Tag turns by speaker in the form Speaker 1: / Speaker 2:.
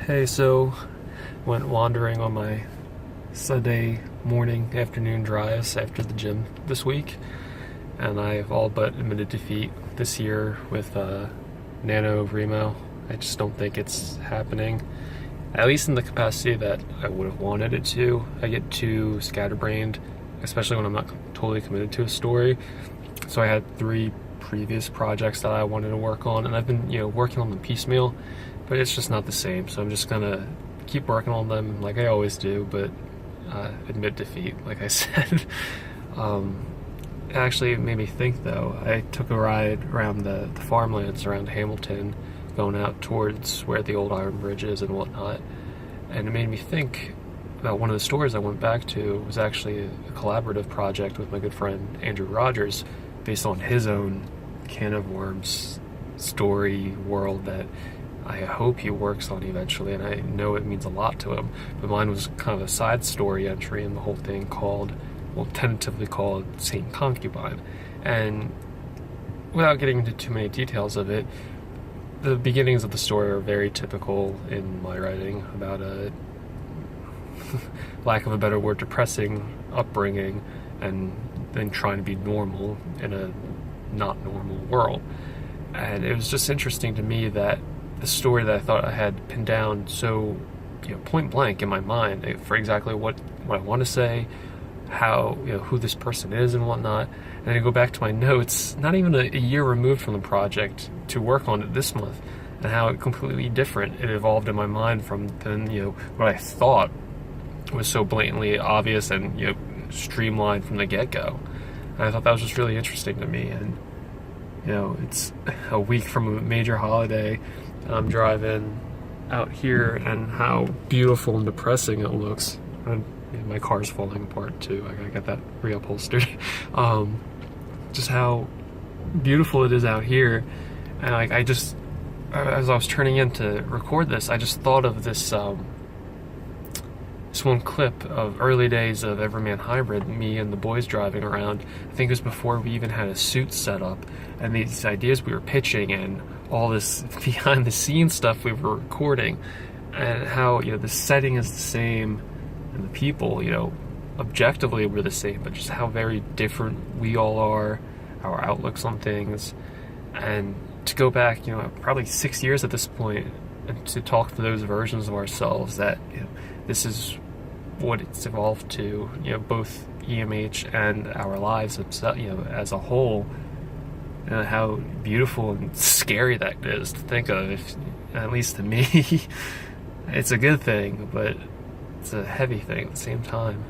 Speaker 1: Hey, so went wandering on my Sunday morning, afternoon drives after the gym this week, and I've all but admitted defeat this year with NaNoWriMo. I just don't think it's happening, at least in the capacity that I would have wanted it to. I get too scatterbrained, especially when I'm not totally committed to a story. So I had 3 previous projects that I wanted to work on, and I've been, working on them piecemeal, but it's just not the same. So I'm just gonna keep working on them like I always do, but admit defeat, like I said. It actually made me think, though. I took a ride around the farmlands around Hamilton, going out towards where the old Iron Bridge is and whatnot, and it made me think about one of the stories I went back to was actually a collaborative project with my good friend Andrew Rogers, based on his own can of worms story world that I hope he works on eventually, and I know it means a lot to him. But mine was kind of a side story entry in the whole thing tentatively called Saint Concubine. And without getting into too many details of it, the beginnings of the story are very typical in my writing about a lack of a better word, depressing upbringing, and then trying to be normal in a not normal world. And it was just interesting to me that the story that I thought I had pinned down so point blank in my mind for exactly what I want to say, how who this person is and whatnot, and I go back to my notes, not even a year removed from the project, to work on it this month, and how completely different it evolved in my mind from then what I thought was so blatantly obvious and streamlined from the get-go. And I thought that was just really interesting to me. And it's a week from a major holiday, and I'm driving out here, and how beautiful and depressing it looks. And my car's falling apart too. I gotta get that reupholstered. Just how beautiful it is out here. And I just, as I was turning in to record this, I just thought of this this one clip of early days of Everyman Hybrid, me and the boys driving around. I think it was before we even had a suit set up, and these ideas we were pitching and all this behind the scenes stuff we were recording, and how the setting is the same and the people objectively we're the same, but just how very different we all are, our outlooks on things. And to go back probably 6 years at this point, and to talk to those versions of ourselves that this is what it's evolved to, both EMH and our lives as a whole, and how beautiful and scary that is to think of. At least to me, it's a good thing, but it's a heavy thing at the same time.